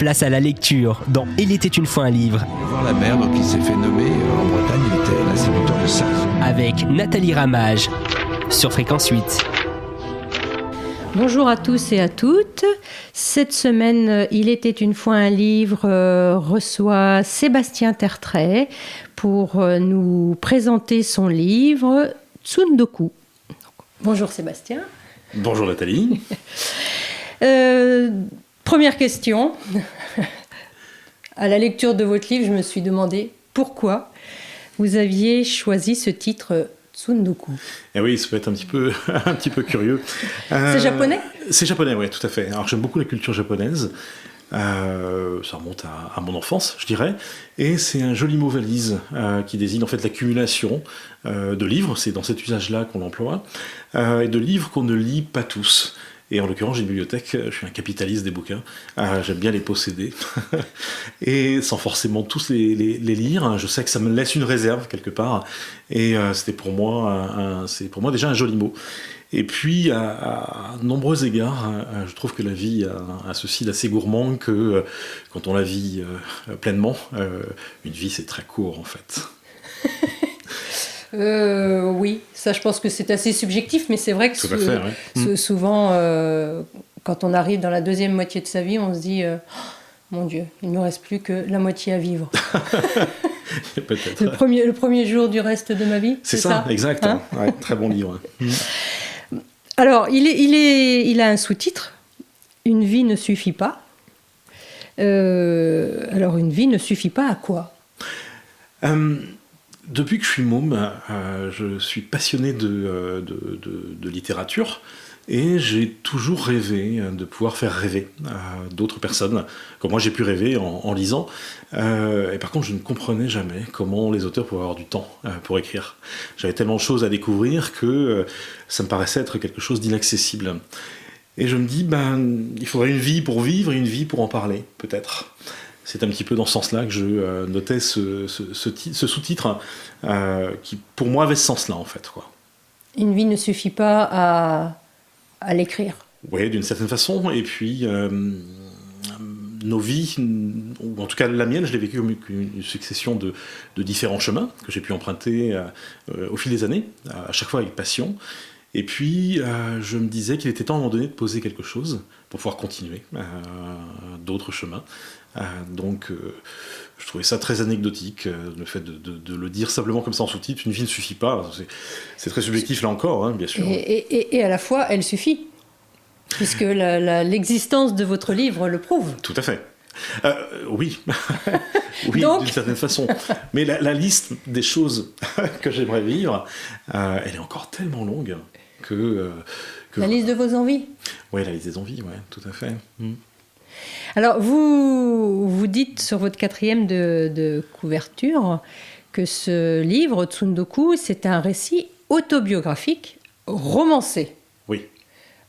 Place à la lecture dans Il était une fois un livre. Voir la mer, donc il s'est fait nommer en Bretagne, il était l'instituteur de ça. Avec Nathalie Ramage sur Fréquence 8. Bonjour à tous et à toutes. Cette semaine, Il était une fois un livre reçoit Sébastien Tertrais pour nous présenter son livre Tsundoku. Bonjour Sébastien. Bonjour Nathalie. Première question. À la lecture de votre livre, je me suis demandé pourquoi vous aviez choisi ce titre Tsundoku. Eh oui, ça peut être un petit peu curieux. C'est japonais ? C'est japonais, oui, tout à fait. Alors j'aime beaucoup la culture japonaise. Ça remonte à mon enfance, je dirais. Et c'est un joli mot valise qui désigne en fait l'accumulation de livres. C'est dans cet usage-là qu'on l'emploie. Et de livres qu'on ne lit pas tous. Et en l'occurrence, j'ai une bibliothèque, je suis un capitaliste des bouquins, j'aime bien les posséder, et sans forcément tous les lire, je sais que ça me laisse une réserve quelque part, et c'est pour moi déjà un joli mot. Et puis, à nombreux égards, je trouve que la vie a ceci d'assez gourmand que quand on la vit pleinement, une vie c'est très court en fait. Oui, ça je pense que c'est assez subjectif, mais c'est vrai que souvent, quand on arrive dans la deuxième moitié de sa vie, on se dit oh, mon Dieu, il ne me reste plus que la moitié à vivre. Peut-être. Le premier jour du reste de ma vie, c'est ça, exact. Hein, ouais, très bon livre. Alors, il a un sous-titre, Une vie ne suffit pas. Alors, une vie ne suffit pas à quoi ? Depuis que je suis môme, je suis passionné de littérature et j'ai toujours rêvé de pouvoir faire rêver d'autres personnes, comme moi j'ai pu rêver en lisant. Et par contre, je ne comprenais jamais comment les auteurs pouvaient avoir du temps pour écrire. J'avais tellement de choses à découvrir que ça me paraissait être quelque chose d'inaccessible. Et je me dis, il faudrait une vie pour vivre et une vie pour en parler, peut-être. C'est un petit peu dans ce sens-là que je notais ce sous-titre qui, pour moi, avait ce sens-là, en fait, quoi. Une vie ne suffit pas à l'écrire. Oui, d'une certaine façon. Et puis, nos vies, ou en tout cas la mienne, je l'ai vécue comme une succession de différents chemins que j'ai pu emprunter au fil des années, à chaque fois avec passion. Et puis, je me disais qu'il était temps à un moment donné de poser quelque chose pour pouvoir continuer d'autres chemins. Donc, je trouvais ça très anecdotique, le fait de le dire simplement comme ça en sous-titre. Une vie ne suffit pas. C'est très subjectif là encore, hein, bien sûr. Et à la fois, elle suffit, puisque l'existence de votre livre le prouve. Tout à fait. Oui, oui, d'une certaine façon. Mais la liste des choses que j'aimerais vivre, elle est encore tellement longue que la liste de vos envies. Oui, la liste des envies, ouais, tout à fait. Alors, vous dites sur votre 4e de couverture que ce livre, Tsundoku, c'est un récit autobiographique romancé. Oui.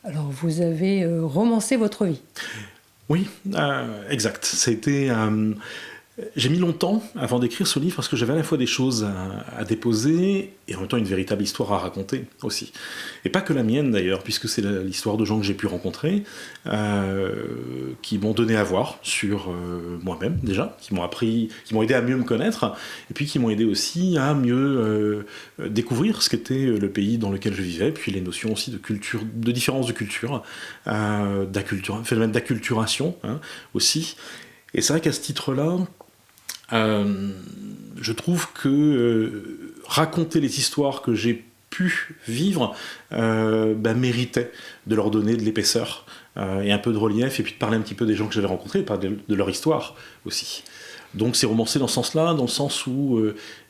Alors, vous avez romancé votre vie. Oui, exact. Ça a été... j'ai mis longtemps avant d'écrire ce livre parce que j'avais à la fois des choses à déposer et en même temps une véritable histoire à raconter aussi. Et pas que la mienne d'ailleurs, puisque c'est l'histoire de gens que j'ai pu rencontrer, qui m'ont donné à voir sur moi-même déjà, qui m'ont aidé à mieux me connaître, et puis qui m'ont aidé aussi à mieux découvrir ce qu'était le pays dans lequel je vivais, puis les notions aussi de culture, de différence de culture, phénomène d'acculturation aussi. Et c'est vrai qu'à ce titre-là, je trouve que raconter les histoires que j'ai pu vivre méritait de leur donner de l'épaisseur et un peu de relief, et puis de parler un petit peu des gens que j'avais rencontrés, de parler de leur histoire aussi. Donc c'est romancé dans ce sens-là, dans le sens où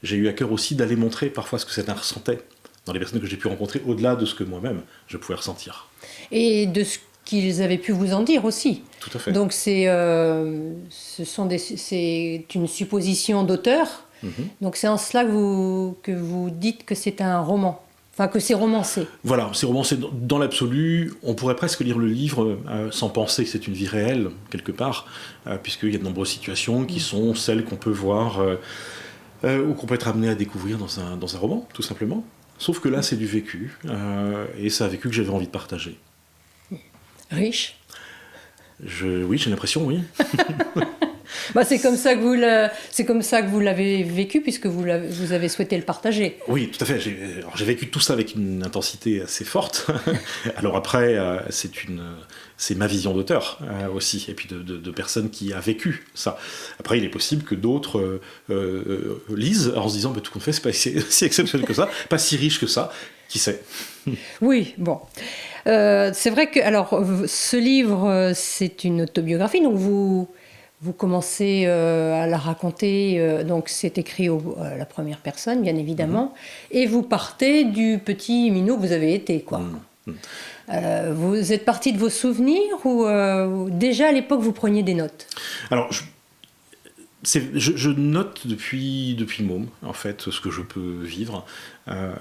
j'ai eu à cœur aussi d'aller montrer parfois ce que certains ressentaient dans les personnes que j'ai pu rencontrer, au-delà de ce que moi-même je pouvais ressentir. Et de ce qu'ils avaient pu vous en dire aussi. Tout à fait. Donc c'est une supposition d'auteur. Donc c'est en cela que vous dites que c'est un roman. Enfin, que c'est romancé. Voilà, c'est romancé dans l'absolu. On pourrait presque lire le livre sans penser que c'est une vie réelle, quelque part, puisqu'il y a de nombreuses situations qui sont celles qu'on peut voir ou qu'on peut être amené à découvrir dans un roman, tout simplement. Sauf que là, c'est du vécu, et c'est un vécu que j'avais envie de partager. Riche ? Oui, j'ai l'impression, oui. C'est comme ça que vous l'avez vécu, puisque vous avez souhaité le partager. Oui, tout à fait. J'ai vécu tout ça avec une intensité assez forte. Alors après, c'est ma vision d'auteur aussi, et puis de personne qui a vécu ça. Après, il est possible que d'autres lisent en se disant tout compte fait, c'est pas si exceptionnel que ça, pas si riche que ça. Qui sait? Oui, bon. C'est vrai que ce livre, c'est une autobiographie, donc vous commencez à la raconter, donc c'est écrit à la première personne, bien évidemment, et vous partez du petit minot que vous avez été, quoi. Vous êtes parti de vos souvenirs ou déjà à l'époque vous preniez des notes? Alors, je note depuis môme, en fait, ce que je peux vivre.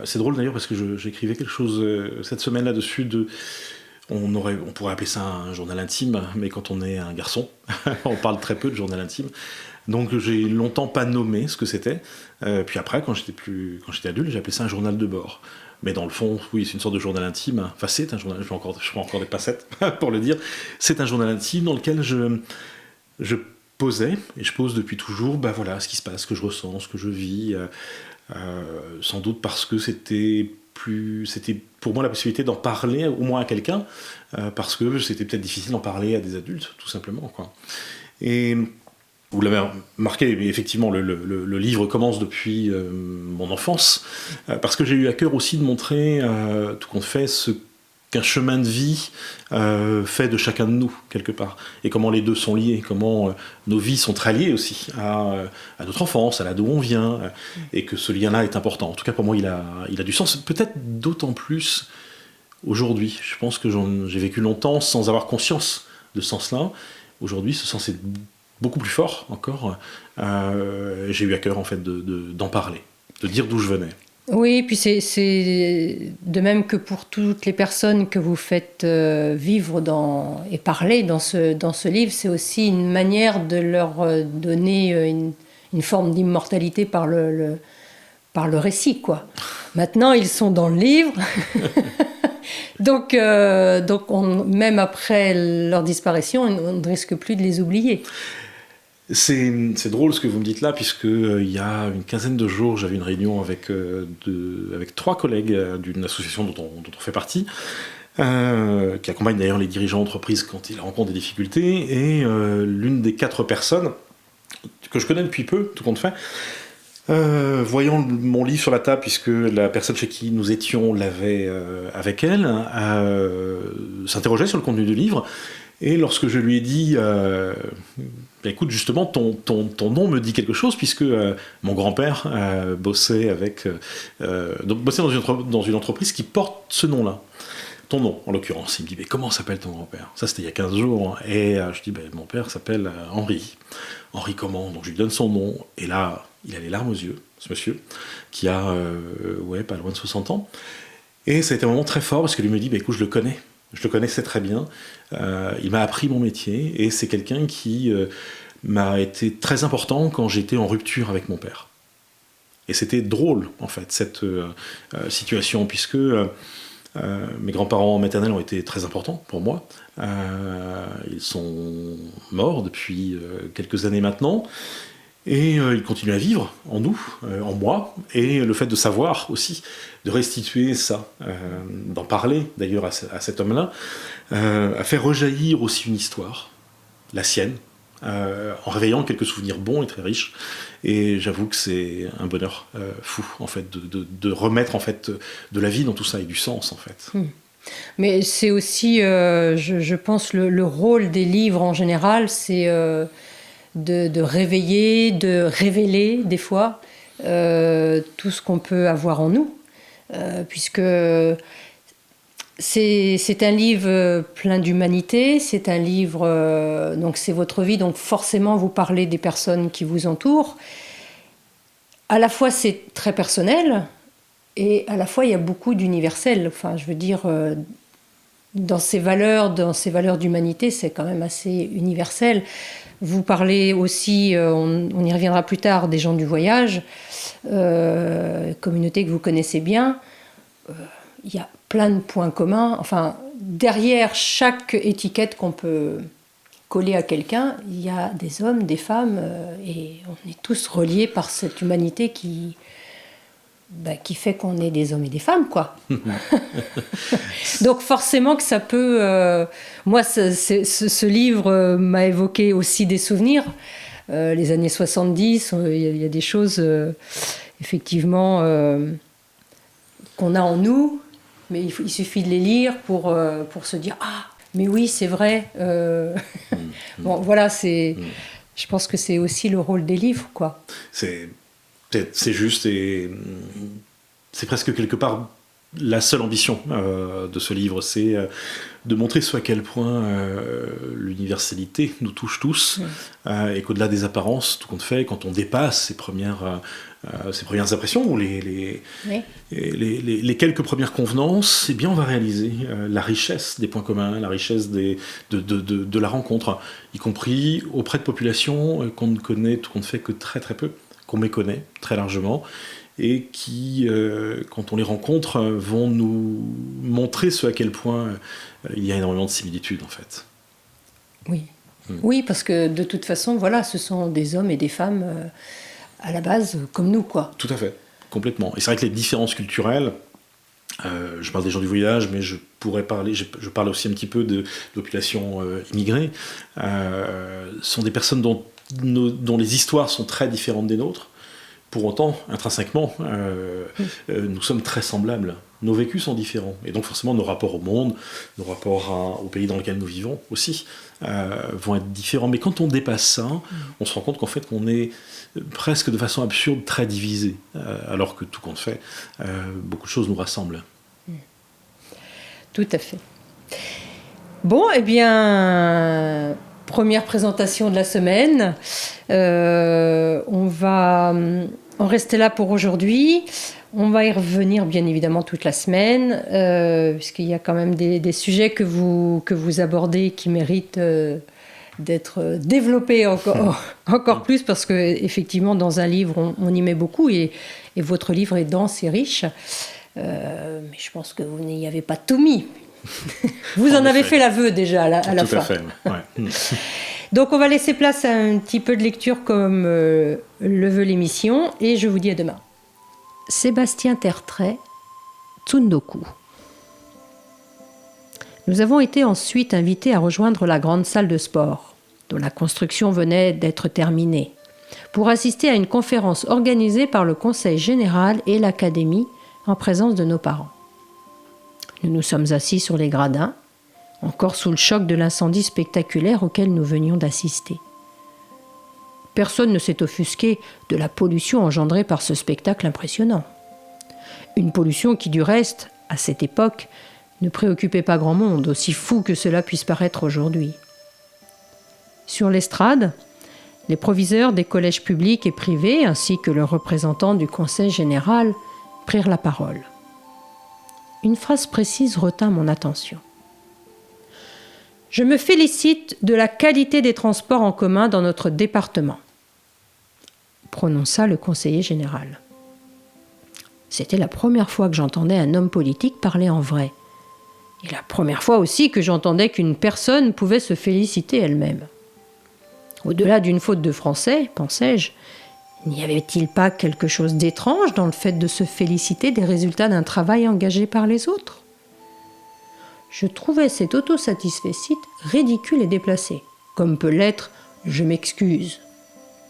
C'est drôle d'ailleurs parce que j'écrivais quelque chose cette semaine là-dessus on pourrait appeler ça un journal intime, mais quand on est un garçon, on parle très peu de journal intime. Donc j'ai longtemps pas nommé ce que c'était. Puis après, quand j'étais adulte, j'ai appelé ça un journal de bord. Mais dans le fond, oui, c'est une sorte de journal intime. Enfin, c'est un journal, je prends encore des passettes pour le dire. C'est un journal intime dans lequel je posais, et je pose depuis toujours, voilà, ce qui se passe, ce que je ressens, ce que je vis. Sans doute parce que c'était pour moi la possibilité d'en parler au moins à quelqu'un, parce que c'était peut-être difficile d'en parler à des adultes, tout simplement, quoi. Et vous l'avez remarqué, mais effectivement, le livre commence depuis mon enfance, parce que j'ai eu à cœur aussi de montrer, tout compte fait, ce qu'un chemin de vie fait de chacun de nous, quelque part, et comment les deux sont liés, comment nos vies sont très liées aussi à notre enfance, à là d'où on vient, et que ce lien-là est important. En tout cas, pour moi, il a du sens, peut-être d'autant plus aujourd'hui. Je pense que j'ai vécu longtemps sans avoir conscience de ce sens-là. Aujourd'hui, ce sens est beaucoup plus fort encore. J'ai eu à cœur, en fait, d'en parler, de dire d'où je venais. Oui, puis c'est de même que pour toutes les personnes que vous faites vivre et parler dans ce livre, c'est aussi une manière de leur donner une forme d'immortalité par le récit, quoi. Maintenant, ils sont dans le livre, donc même après leur disparition, on ne risque plus de les oublier. C'est drôle ce que vous me dites là, puisque il y a une quinzaine de jours, j'avais une réunion avec 3 collègues d'une association dont on fait partie, qui accompagne d'ailleurs les dirigeants d'entreprise quand ils rencontrent des difficultés, et l'une des 4 personnes que je connais depuis peu, tout compte fait, voyant mon livre sur la table, puisque la personne chez qui nous étions l'avait avec elle, s'interrogeait sur le contenu du livre. Et lorsque je lui ai dit, écoute, justement, ton nom me dit quelque chose, puisque mon grand-père bossait dans une entreprise qui porte ce nom-là. Ton nom, en l'occurrence. Il me dit, mais comment s'appelle ton grand-père? Ça, c'était il y a 15 jours. Et je dis, mon père s'appelle Henri. Henri comment? Donc je lui donne son nom. Et là, il a les larmes aux yeux, ce monsieur, qui a, pas loin de 60 ans. Et ça a été un moment très fort, parce que lui me dit, écoute, je le connais. Je le connaissais très bien. Il m'a appris mon métier, et c'est quelqu'un qui m'a été très important quand j'étais en rupture avec mon père. Et c'était drôle, en fait, cette situation, puisque mes grands-parents maternels ont été très importants pour moi. Ils sont morts depuis quelques années maintenant, et ils continuent à vivre en nous, en moi, et le fait de savoir aussi, de restituer ça, d'en parler d'ailleurs à cet homme-là, a fait rejaillir aussi une histoire, la sienne, en réveillant quelques souvenirs bons et très riches. Et j'avoue que c'est un bonheur fou, en fait, de remettre en fait de la vie dans tout ça et du sens, en fait. Mais c'est aussi, je pense, le rôle des livres en général, c'est de réveiller, de révéler des fois tout ce qu'on peut avoir en nous, puisque c'est un livre plein d'humanité, c'est un livre, donc c'est votre vie, donc forcément vous parlez des personnes qui vous entourent. À la fois c'est très personnel, et à la fois il y a beaucoup d'universel. Enfin, je veux dire, dans ces valeurs d'humanité, c'est quand même assez universel. Vous parlez aussi, on y reviendra plus tard, des gens du voyage, communauté que vous connaissez bien. Il y a plein de points communs. Enfin, derrière chaque étiquette qu'on peut collé à quelqu'un, il y a des hommes, des femmes, et on est tous reliés par cette humanité qui fait qu'on est des hommes et des femmes, quoi. Donc forcément que ça peut... moi, ce livre m'a évoqué aussi des souvenirs. Les années 70, il y a des choses, effectivement, qu'on a en nous, mais il suffit de les lire pour se dire « Ah, mais oui, c'est vrai ». Bon, voilà, je pense que c'est aussi le rôle des livres, quoi. C'est juste, et c'est presque quelque part la seule ambition de ce livre, c'est de montrer à quel point l'universalité nous touche tous, et qu'au-delà des apparences, tout compte fait, quand on dépasse ces premières impressions ou les quelques premières convenances, eh bien on va réaliser la richesse des points communs, la richesse de la rencontre, y compris auprès de populations qu'on ne connaît, tout compte fait, que très très peu, qu'on méconnaît très largement, et qui, quand on les rencontre, vont nous montrer à quel point il y a énormément de similitudes, en fait. Oui. Oui, parce que de toute façon, voilà, ce sont des hommes et des femmes à la base comme nous, quoi. Tout à fait, complètement. Et c'est vrai que les différences culturelles, je parle des gens du voyage, mais je parle aussi un petit peu de populations immigrées, sont des personnes dont les histoires sont très différentes des nôtres. Pour autant, intrinsèquement, nous sommes très semblables. Nos vécus sont différents. Et donc forcément, nos rapports au monde, nos rapports au pays dans lequel nous vivons aussi, vont être différents. Mais quand on dépasse ça, on se rend compte qu'en fait, on est presque de façon absurde très divisés. Alors que tout compte fait, beaucoup de choses nous rassemblent. Tout à fait. Bon, eh bien... Première présentation de la semaine. On va en rester là pour aujourd'hui. On va y revenir bien évidemment toute la semaine, puisqu'il y a quand même des sujets que vous abordez qui méritent d'être développés encore plus, parce qu'effectivement, dans un livre, on y met beaucoup, et votre livre est dense et riche. Mais je pense que vous n'y avez pas tout mis. Vous en avez fait l'aveu déjà à la fin. Tout à fait, ouais. Donc on va laisser place à un petit peu de lecture comme le veut l'émission, et je vous dis à demain. Sébastien Tertrais, Tsundoku. Nous avons été ensuite invités à rejoindre la grande salle de sport, dont la construction venait d'être terminée, pour assister à une conférence organisée par le Conseil général et l'Académie en présence de nos parents. Nous nous sommes assis sur les gradins, encore sous le choc de l'incendie spectaculaire auquel nous venions d'assister. Personne ne s'est offusqué de la pollution engendrée par ce spectacle impressionnant. Une pollution qui, du reste, à cette époque, ne préoccupait pas grand monde, aussi fou que cela puisse paraître aujourd'hui. Sur l'estrade, les proviseurs des collèges publics et privés, ainsi que le représentant du Conseil général, prirent la parole. Une phrase précise retint mon attention. « Je me félicite de la qualité des transports en commun dans notre département », prononça le conseiller général. C'était la première fois que j'entendais un homme politique parler en vrai, et la première fois aussi que j'entendais qu'une personne pouvait se féliciter elle-même. Au-delà d'une faute de français, pensais-je, n'y avait-il pas quelque chose d'étrange dans le fait de se féliciter des résultats d'un travail engagé par les autres ? Je trouvais cet autosatisfecit ridicule et déplacé, comme peut l'être « je m'excuse »,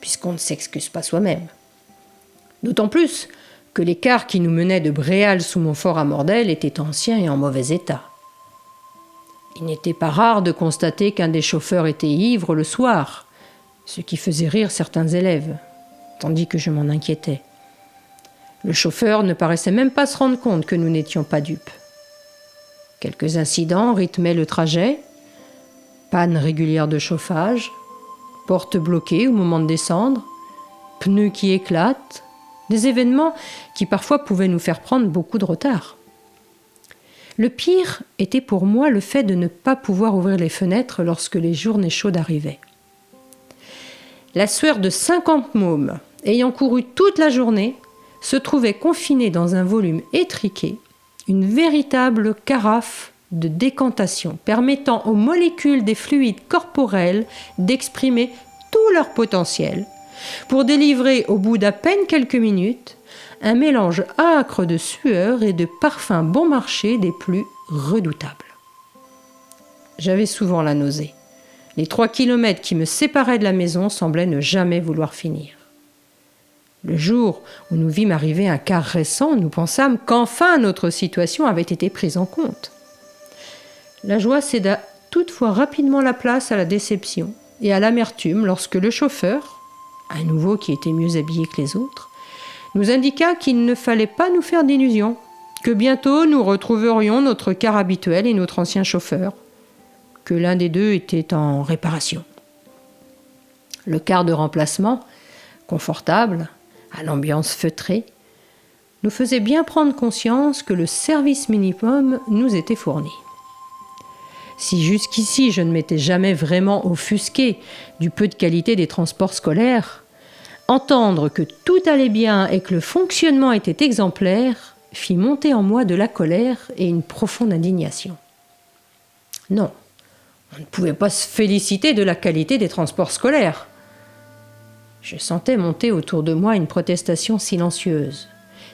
puisqu'on ne s'excuse pas soi-même. D'autant plus que l'écart qui nous menait de Bréal sous Montfort à Mordel était ancien et en mauvais état. Il n'était pas rare de constater qu'un des chauffeurs était ivre le soir, ce qui faisait rire certains élèves, tandis que je m'en inquiétais. Le chauffeur ne paraissait même pas se rendre compte que nous n'étions pas dupes. Quelques incidents rythmaient le trajet, panne régulière de chauffage, porte bloquée au moment de descendre, pneus qui éclatent, des événements qui parfois pouvaient nous faire prendre beaucoup de retard. Le pire était pour moi le fait de ne pas pouvoir ouvrir les fenêtres lorsque les journées chaudes arrivaient. La sueur de 50 mômes, ayant couru toute la journée, se trouvait confinée dans un volume étriqué, une véritable carafe de décantation permettant aux molécules des fluides corporels d'exprimer tout leur potentiel pour délivrer au bout d'à peine quelques minutes un mélange âcre de sueur et de parfums bon marché des plus redoutables. J'avais souvent la nausée. Les 3 kilomètres qui me séparaient de la maison semblaient ne jamais vouloir finir. Le jour où nous vîmes arriver un cas récent, nous pensâmes qu'enfin notre situation avait été prise en compte. La joie céda toutefois rapidement la place à la déception et à l'amertume lorsque le chauffeur, un nouveau qui était mieux habillé que les autres, nous indiqua qu'il ne fallait pas nous faire d'illusions, que bientôt nous retrouverions notre car habituel et notre ancien chauffeur, que l'un des deux était en réparation. Le car de remplacement, confortable, à l'ambiance feutrée, nous faisait bien prendre conscience que le service minimum nous était fourni. Si jusqu'ici je ne m'étais jamais vraiment offusqué du peu de qualité des transports scolaires, entendre que tout allait bien et que le fonctionnement était exemplaire fit monter en moi de la colère et une profonde indignation. Non, on ne pouvait pas se féliciter de la qualité des transports scolaires. Je sentais monter autour de moi une protestation silencieuse.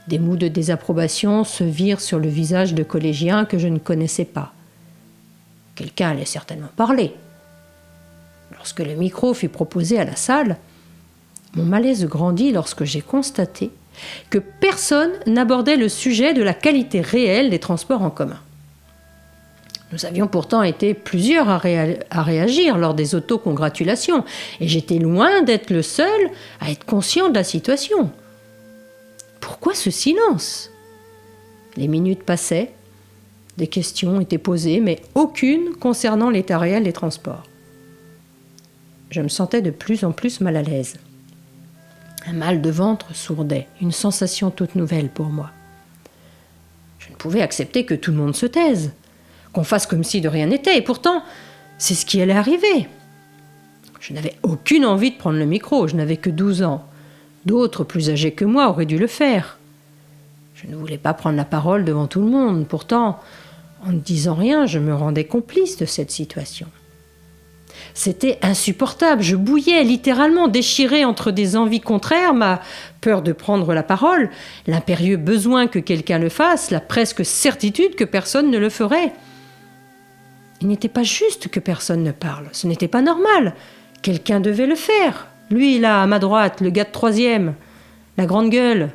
Des mots de désapprobation se virent sur le visage de collégiens que je ne connaissais pas. Quelqu'un allait certainement parler. Lorsque le micro fut proposé à la salle, mon malaise grandit lorsque j'ai constaté que personne n'abordait le sujet de la qualité réelle des transports en commun. Nous avions pourtant été plusieurs à réagir lors des autocongratulations, et j'étais loin d'être le seul à être conscient de la situation. Pourquoi ce silence ? Les minutes passaient, des questions étaient posées, mais aucune concernant l'état réel des transports. Je me sentais de plus en plus mal à l'aise. Un mal de ventre sourdait, une sensation toute nouvelle pour moi. Je ne pouvais accepter que tout le monde se taise, qu'on fasse comme si de rien n'était, et pourtant, c'est ce qui allait arriver. Je n'avais aucune envie de prendre le micro, je n'avais que 12 ans. D'autres, plus âgés que moi, auraient dû le faire. Je ne voulais pas prendre la parole devant tout le monde, pourtant, en ne disant rien, je me rendais complice de cette situation. C'était insupportable, je bouillais littéralement, déchirée entre des envies contraires, ma peur de prendre la parole, l'impérieux besoin que quelqu'un le fasse, la presque certitude que personne ne le ferait. Il n'était pas juste que personne ne parle, ce n'était pas normal. Quelqu'un devait le faire. Lui, là, à ma droite, le gars de 3e, la grande gueule.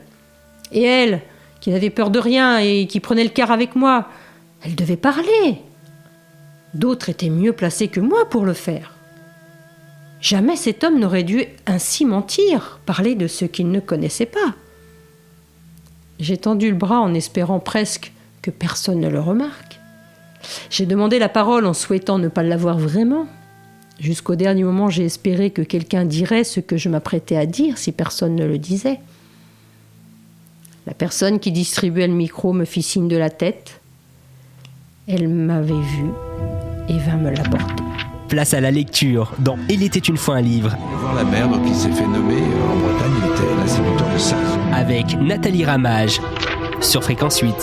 Et elle, qui n'avait peur de rien et qui prenait le quart avec moi, elle devait parler. D'autres étaient mieux placés que moi pour le faire. Jamais cet homme n'aurait dû ainsi mentir, parler de ce qu'il ne connaissait pas. J'ai tendu le bras en espérant presque que personne ne le remarque. J'ai demandé la parole en souhaitant ne pas l'avoir vraiment. Jusqu'au dernier moment, j'ai espéré que quelqu'un dirait ce que je m'apprêtais à dire si personne ne le disait. La personne qui distribuait le micro me fit signe de la tête. Elle m'avait vu et vint me l'apporter. Place à la lecture dans Il était une fois un livre. Voir la mer, donc il s'est fait nommer en Bretagne, il était l'instituteur de Sars. Avec Nathalie Ramage sur Fréquence 8.